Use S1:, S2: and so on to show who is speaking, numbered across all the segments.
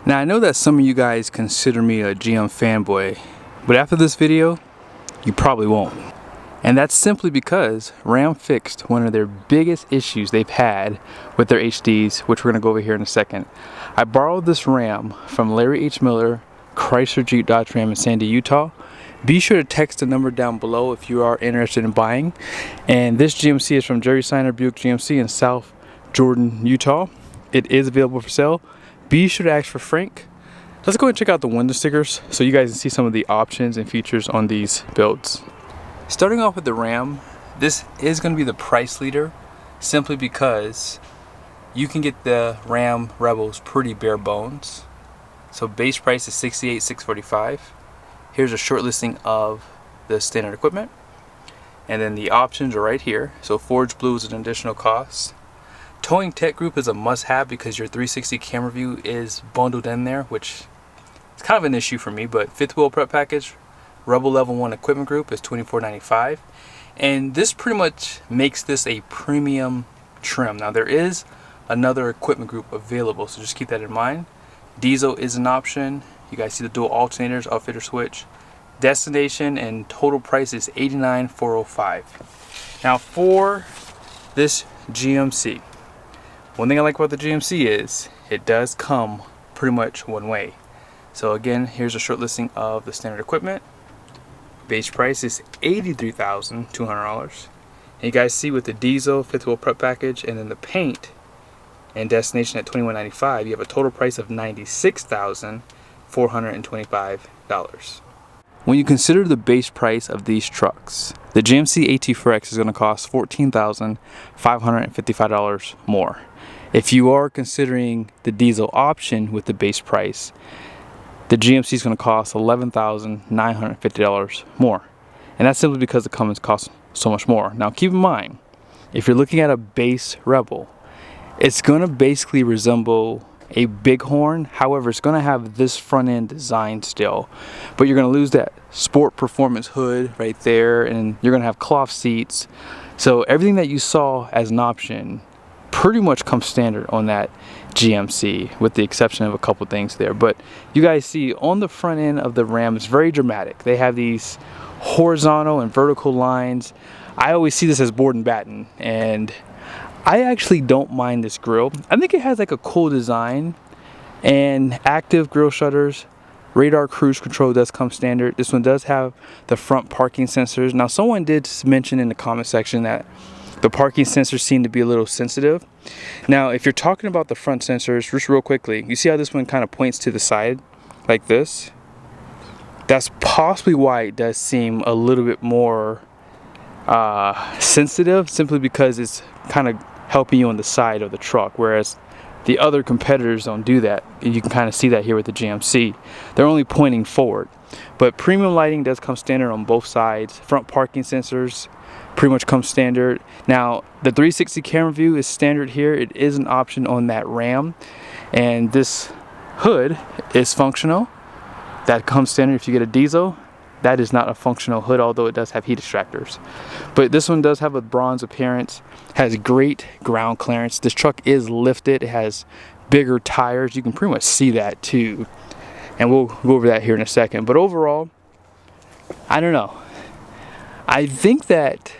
S1: Now I know that some of you guys consider me a GM fanboy, but after this video, you probably won't. And that's simply because Ram fixed one of their biggest issues they've had with their HDs, which we're gonna go over here in a second. I borrowed this Ram from Larry H. Miller, Chrysler Jeep Dodge Ram in Sandy, Utah. Be sure to text the number down below if you are interested in buying. And this GMC is from Jerry Seiner Buick GMC in South Jordan, Utah. It is available for sale. Be sure to ask for Frank. Let's go ahead and check out the window stickers so you guys can see some of the options and features on these builds. Starting off with the Ram, this is going to be the price leader simply because you can get the Ram Rebels pretty bare bones. So base price is $68,645. Here's a short listing of the standard equipment. And then the options are right here. So Forge Blue is an additional cost. Towing Tech Group is a must-have because your 360 camera view is bundled in there, which is kind of an issue for me, but fifth wheel prep package, Rebel Level 1 equipment group is $24.95. And this pretty much makes this a premium trim. Now there is another equipment group available, so just keep that in mind. Diesel is an option. You guys see the dual alternators, outfitter switch. Destination and total price is $89,405. Now for this GMC, one thing I like about the GMC is it does come pretty much one way. So again, here's a short listing of the standard equipment. Base price is $83,200. And you guys see with the diesel, fifth wheel prep package, and then the paint and destination at $21.95, you have a total price of $96,425. When you consider the base price of these trucks, the GMC AT4X is going to cost $14,555 more. If you are considering the diesel option with the base price, the GMC is going to cost $11,950 more. And that's simply because the Cummins costs so much more. Now keep in mind, if you're looking at a base Rebel, it's going to basically resemble a Bighorn. However, it's going to have this front end design still, but you're going to lose that sport performance hood right there, and you're going to have cloth seats. So everything that you saw as an option pretty much comes standard on that GMC, with the exception of a couple things there. But you guys see on the front end of the Ram, it's very dramatic. They have these horizontal and vertical lines. I always see this as board and batten, and I actually don't mind this grille. I think it has like a cool design, and active grille shutters. Radar cruise control does come standard. This one does have the front parking sensors. Now someone did mention in the comment section that the parking sensors seem to be a little sensitive. Now if you're talking about the front sensors, just real quickly, you see how this one kind of points to the side like this? That's possibly why it does seem a little bit more sensitive, simply because it's kind of helping you on the side of the truck, whereas the other competitors don't do that. And you can kind of see that here with the GMC. They're only pointing forward. But premium lighting does come standard on both sides. Front parking sensors pretty much come standard. Now the 360 camera view is standard here. It is an option on that Ram, and this hood is functional. That comes standard if you get a diesel. That is not a functional hood, although it does have heat extractors. But this one does have a bronze appearance, has great ground clearance. This truck is lifted, it has bigger tires. You can pretty much see that too. And we'll go over that here in a second. But overall, I don't know. I think that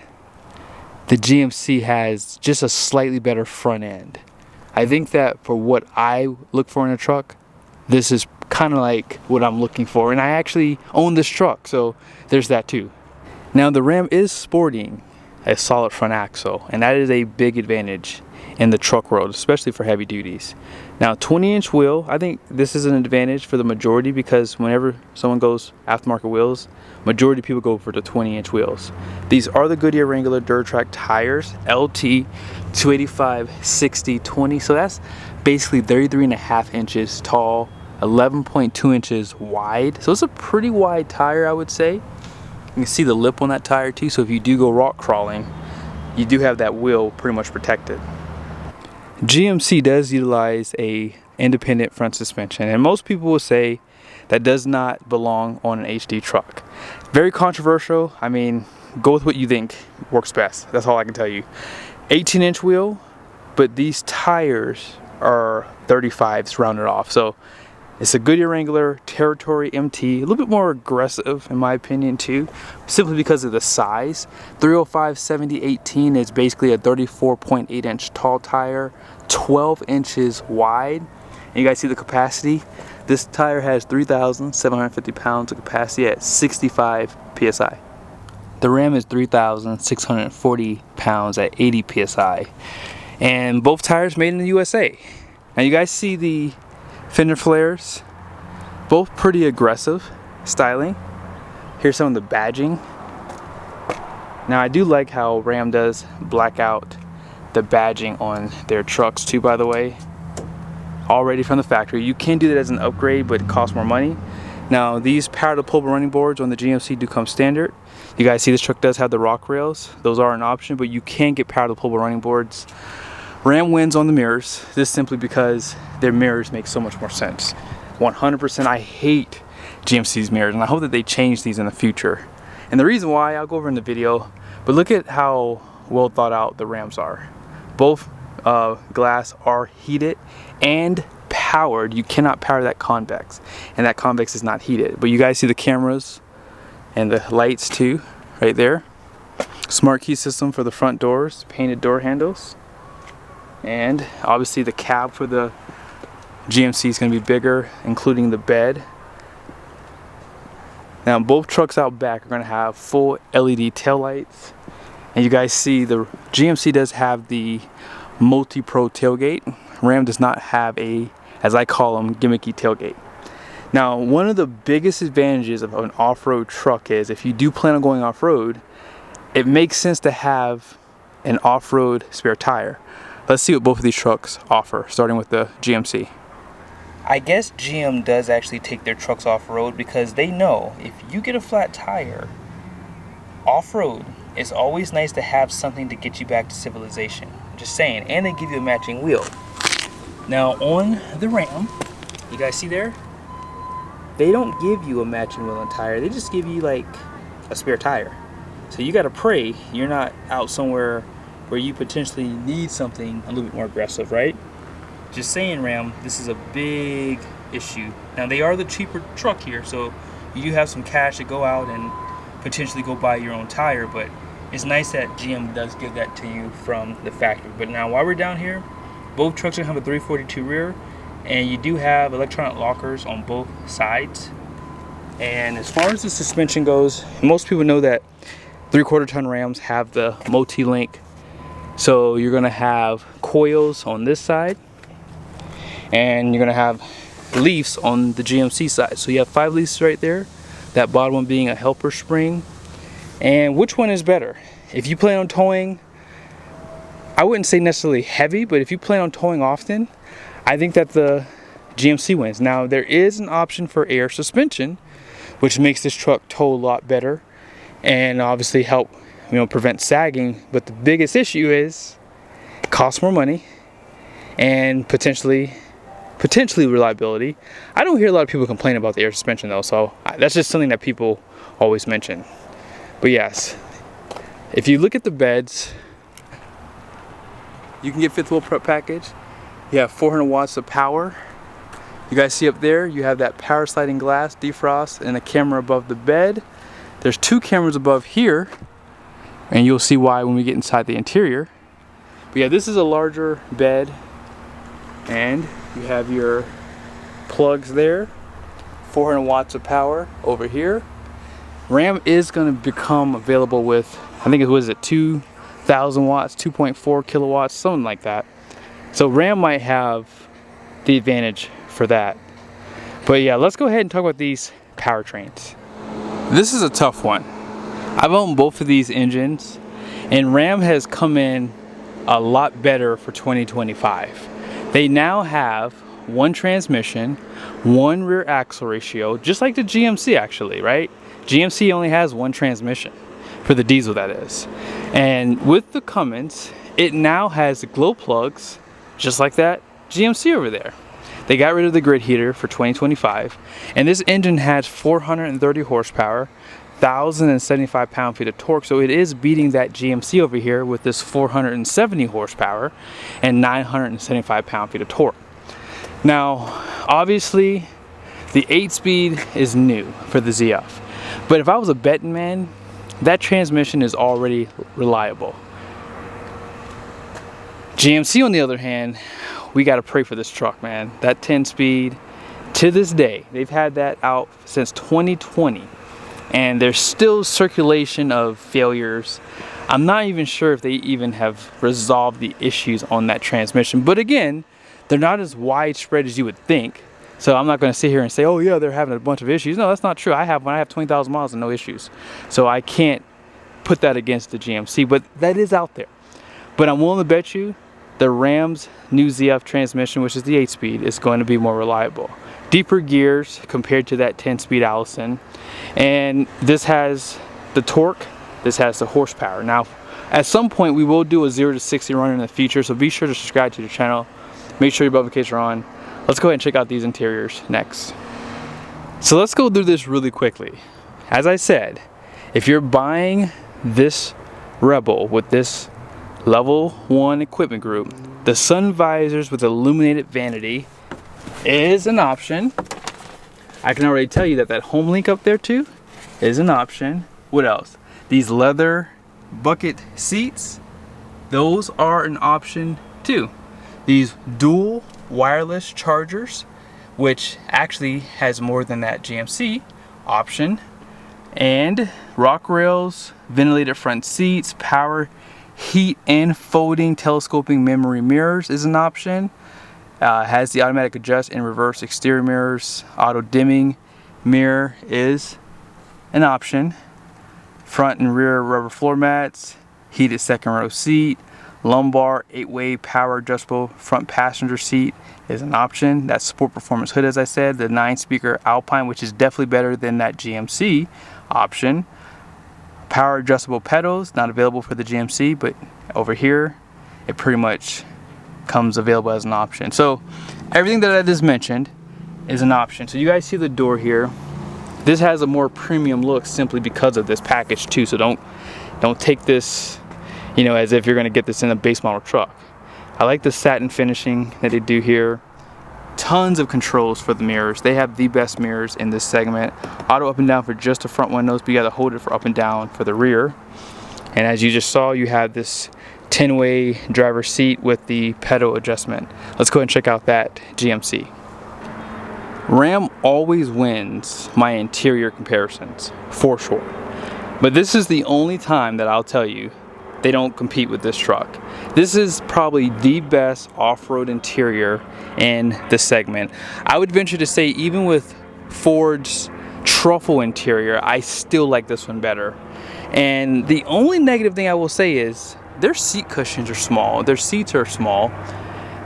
S1: the GMC has just a slightly better front end. I think that for what I look for in a truck, this is kind of like what I'm looking for, and I actually own this truck, so there's that too. Now the Ram is sporting a solid front axle, and that is a big advantage in the truck world, especially for heavy duties. Now 20-inch wheel, I think this is an advantage for the majority, because whenever someone goes aftermarket wheels, majority of people go for the 20-inch wheels. These are the Goodyear Wrangler DuraTrack tires, LT 285/60/20, so that's basically 33.5 inches tall, 11.2 inches wide. So it's a pretty wide tire, I would say. You can see the lip on that tire too, so if you do go rock crawling, you do have that wheel pretty much protected. GMC does utilize a independent front suspension, and most people will say that does not belong on an HD truck. Very controversial. I mean, go with what you think works best. That's all I can tell you. 18-inch wheel, but these tires are 35s rounded off, so It's a Goodyear Wrangler Territory MT, a little bit more aggressive in my opinion too, simply because of the size. 305/70/18 is basically a 34.8 inch tall tire, 12 inches wide. And you guys see the capacity? This tire has 3,750 pounds of capacity at 65 PSI. The Ram is 3,640 pounds at 80 PSI. And both tires made in the USA. Now you guys see the fender flares, both pretty aggressive styling. Here's some of the badging. Now I do like how Ram does black out the badging on their trucks too, by the way, already from the factory. You can do that as an upgrade, but it costs more money. Now these power deployable running boards on the GMC do come standard. You guys see this truck does have the rock rails. Those are an option, but you can get power deployable running boards. Ram wins on the mirrors, this simply because their mirrors make so much more sense. 100%, I hate GMC's mirrors, and I hope that they change these in the future. And the reason why, I'll go over in the video, but look at how well thought out the Rams are. Both glass are heated and powered. You cannot power that convex, and that convex is not heated. But you guys see the cameras and the lights too, right there. Smart key system for the front doors, painted door handles. And obviously the cab for the GMC is going to be bigger, including the bed. Now both trucks out back are going to have full LED taillights. And you guys see the GMC does have the multi-pro tailgate. Ram does not have a, as I call them, gimmicky tailgate. Now one of the biggest advantages of an off-road truck is if you do plan on going off-road, it makes sense to have an off-road spare tire. Let's see what both of these trucks offer, starting with the GMC. I guess GM does actually take their trucks off-road because they know if you get a flat tire, off-road, it's always nice to have something to get you back to civilization. Just saying, and they give you a matching wheel. Now on the Ram, you guys see there? They don't give you a matching wheel and tire, they just give you like a spare tire. So you gotta pray you're not out somewhere where you potentially need something a little bit more aggressive, right? Just saying, Ram, this is a big issue. Now they are the cheaper truck here, so you do have some cash to go out and potentially go buy your own tire, but it's nice that GM does give that to you from the factory. But now while we're down here, both trucks are going to have a 342 rear, and you do have electronic lockers on both sides. And as far as the suspension goes, most people know that 3/4 ton Rams have the multi-link. So you're going to have coils on this side, and you're going to have leafs on the GMC side. So you have 5 leafs right there, that bottom one being a helper spring. And which one is better? If you plan on towing, I wouldn't say necessarily heavy, but if you plan on towing often, I think that the GMC wins. Now there is an option for air suspension, which makes this truck tow a lot better and obviously help, you know, prevent sagging. But the biggest issue is it costs more money and potentially reliability. I don't hear a lot of people complain about the air suspension though, so that's just something that people always mention. But yes, if you look at the beds, you can get fifth wheel prep package. You have 400 watts of power. You guys see up there, you have that power sliding glass, defrost, and a camera above the bed. There's 2 cameras above here, and you'll see why when we get inside the interior. But yeah, this is a larger bed, and you have your plugs there. 400 watts of power over here. Ram is going to become available with, I think it was 2,000 watts, 2.4 kilowatts, something like that. So Ram might have the advantage for that. But yeah, let's go ahead and talk about these powertrains. This is a tough one. I've owned both of these engines, and Ram has come in a lot better for 2025. They now have 1 transmission, 1 rear axle ratio, just like the GMC actually, right? GMC only has 1 transmission, for the diesel that is. And with the Cummins, it now has the glow plugs, just like that GMC over there. They got rid of the grid heater for 2025, and this engine has 430 horsepower, 1,075 pound-feet of torque, so it is beating that GMC over here with this 470 horsepower and 975 pound-feet of torque. Now, obviously, The 8-speed is new for the ZF. But if I was a betting man, that transmission is already reliable. GMC on the other hand, we gotta pray for this truck, man. That 10-speed, to this day, they've had that out since 2020. And there's still circulation of failures. I'm not even sure if they even have resolved the issues on that transmission. But again, they're not as widespread as you would think. So I'm not gonna sit here and say, oh yeah, they're having a bunch of issues. No, that's not true. I have 20,000 miles and no issues. So I can't put that against the GMC, but that is out there. But I'm willing to bet you the Ram's new ZF transmission, which is the 8-speed, is going to be more reliable. Deeper gears compared to that 10-speed Allison. And this has the torque, this has the horsepower. Now, at some point we will do a 0 to 60 run in the future, so be sure to subscribe to the channel. Make sure your Barbeques are on. Let's go ahead and check out these interiors next. So let's go through this really quickly. As I said, if you're buying this Rebel with this level 1 equipment group, the sun visors with illuminated vanity is an option. I can already tell you that that home link up there too is an option. What else? These leather bucket seats, those are an option too. These dual wireless chargers, which actually has more than that GMC option. And rock rails, ventilated front seats, power heat and folding telescoping memory mirrors is an option. Has the automatic adjust and reverse exterior mirrors. Auto dimming mirror is an option. Front and rear rubber floor mats. Heated second row seat. Lumbar 8-way power adjustable front passenger seat is an option. That Sport Performance hood, as I said. The 9-speaker Alpine, which is definitely better than that GMC option. Power adjustable pedals, not available for the GMC, but over here it pretty much comes available as an option. So everything that I just mentioned is an option. So you guys see the door here. This has a more premium look simply because of this package too. So don't take this, you know, as if you're gonna get this in a base model truck. I like the satin finishing that they do here. Tons of controls for the mirrors. They have the best mirrors in this segment. Auto up and down for just the front windows, but you gotta hold it for up and down for the rear. And as you just saw, you have this 10-way driver seat with the pedal adjustment. Let's go ahead and check out that GMC. Ram always wins my interior comparisons, for sure. But this is the only time that I'll tell you they don't compete with this truck. This is probably the best off-road interior in the segment. I would venture to say even with Ford's truffle interior, I still like this one better. And the only negative thing I will say is their seat cushions are small. Their seats are small.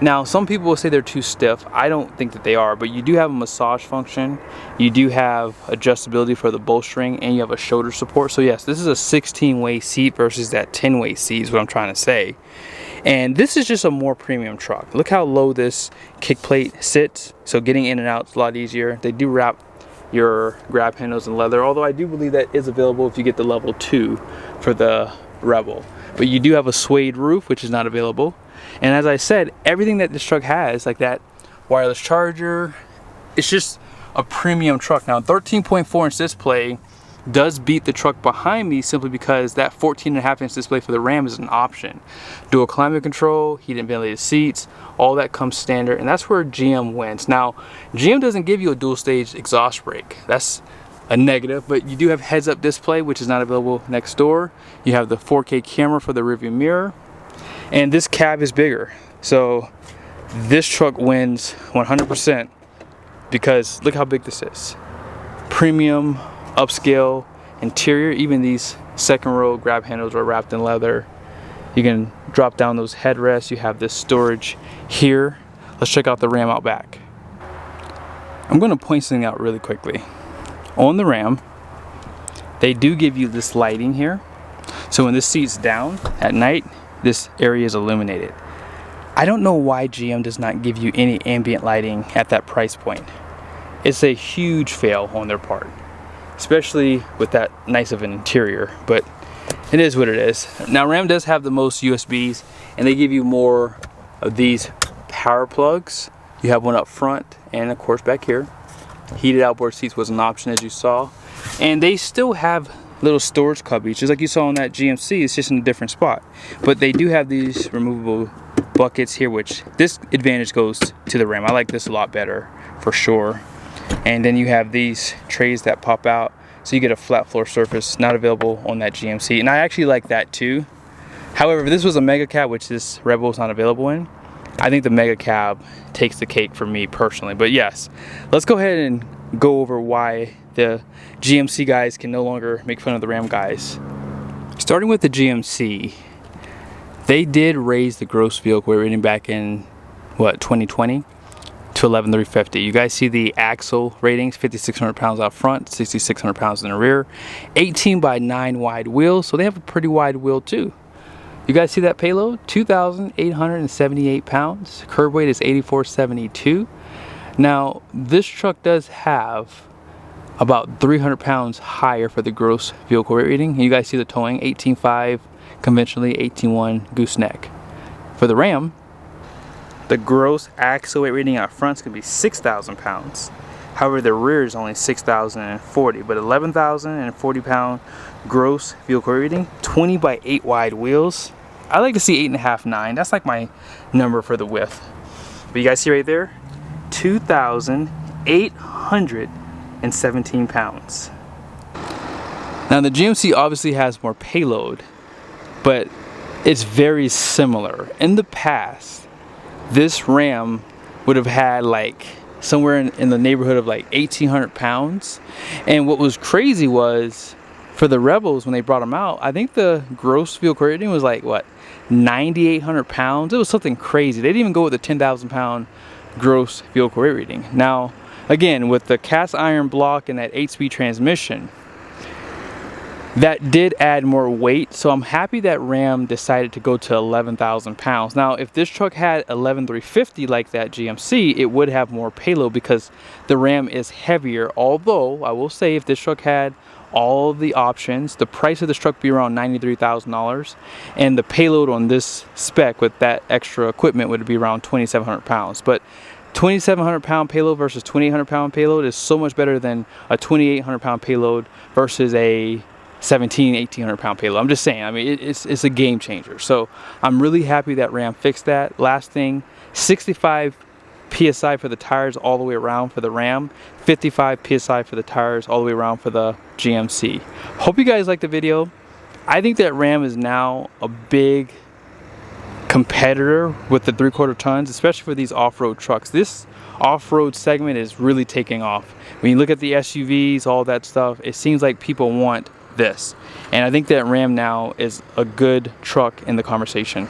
S1: Now, some people will say they're too stiff. I don't think that they are, but you do have a massage function. You do have adjustability for the bolstering, and you have a shoulder support. So yes, this is a 16-way seat versus that 10-way seat is what I'm trying to say. And this is just a more premium truck. Look how low this kick plate sits. So getting in and out is a lot easier. They do wrap your grab handles in leather, although I do believe that is available if you get the level 2 for the Rebel. But you do have a suede roof, which is not available. And as I said, everything that this truck has, like that wireless charger, it's just a premium truck. Now, 13.4-inch display does beat the truck behind me simply because that 14.5-inch display for the Ram is an option. Dual climate control, heated and ventilated seats, all that comes standard, and that's where GM wins. Now, GM doesn't give you a dual stage exhaust brake. That's a negative, but you do have heads-up display, which is not available next door. You have the 4K camera for the rearview mirror, and this cab is bigger. So this truck wins 100% because look how big this is. Premium, upscale interior. Even these second row grab handles are wrapped in leather. You can drop down those headrests. You have this storage here. Let's check out the Ram out back. I'm going to point something out really quickly. On the Ram, they do give you this lighting here. So when this seat's down at night, this area is illuminated. I don't know why GM does not give you any ambient lighting at that price point. It's a huge fail on their part, especially with that nice of an interior, but it is what it is. Now, Ram does have the most USBs, and they give you more of these power plugs. You have one up front and of course back here. Heated outboard seats was an option, as you saw. And they still have little storage cubbies, just like you saw on that GMC. It's just in a different spot. But they do have these removable buckets here, which this advantage goes to the Ram. I like this a lot better, for sure. And then you have these trays that pop out, so you get a flat floor surface, not available on that GMC. And I actually like that too. However, if this was a mega cab, which this Rebel is not available in, I think the mega cab takes the cake for me personally. But yes, let's go ahead and go over why the GMC guys can no longer make fun of the Ram guys. Starting with the GMC, they did raise the gross vehicle weight rating back in, what, 2020 to 11,350. You guys see the axle ratings, 5,600 pounds out front, 6,600 pounds in the rear, 18/9 wide wheels, so they have a pretty wide wheel too. You guys see that payload? 2,878 pounds. Curb weight is 8,472. Now, this truck does have about 300 pounds higher for the gross vehicle weight rating. And you guys see the towing, 18.5 conventionally, 18.1 gooseneck. For the Ram, the gross axle weight rating out front is going to be 6,000 pounds. However, the rear is only 6,040, but 11,040 pound gross vehicle rating, 20/8 wide wheels. I like to see 8.5, 9. That's like my number for the width. But you guys see right there, 2,817 pounds. Now the GMC obviously has more payload, but it's very similar. In the past, this Ram would have had like somewhere in the neighborhood of like 1,800 pounds. And what was crazy was, for the Rebels, when they brought them out, I think the gross vehicle rating was like, what, 9,800 pounds? It was something crazy. They didn't even go with the 10,000 pound gross vehicle weight rating. Now, again, with the cast iron block and that 8-speed transmission, that did add more weight, so I'm happy that Ram decided to go to 11,000 pounds. Now, if this truck had 11,350 like that GMC, it would have more payload because the Ram is heavier. Although, I will say, if this truck had all of the options, the price of this truck would be around $93,000, and the payload on this spec with that extra equipment would be around 2,700 pounds. But 2,700 pound payload versus 2,800 pound payload is so much better than a 2,800 pound payload versus a 1,800 pound payload. I'm just saying, I mean, it's a game changer. So I'm really happy that Ram fixed that. Last thing, 65 PSI for the tires all the way around for the Ram, 55 PSI for the tires all the way around for the GMC. Hope you guys liked the video. I think that Ram is now a big competitor with the 3/4 tons, especially for these off-road trucks. This off-road segment is really taking off. When you look at the SUVs, all that stuff, it seems like people want this. And I think that Ram now is a good truck in the conversation.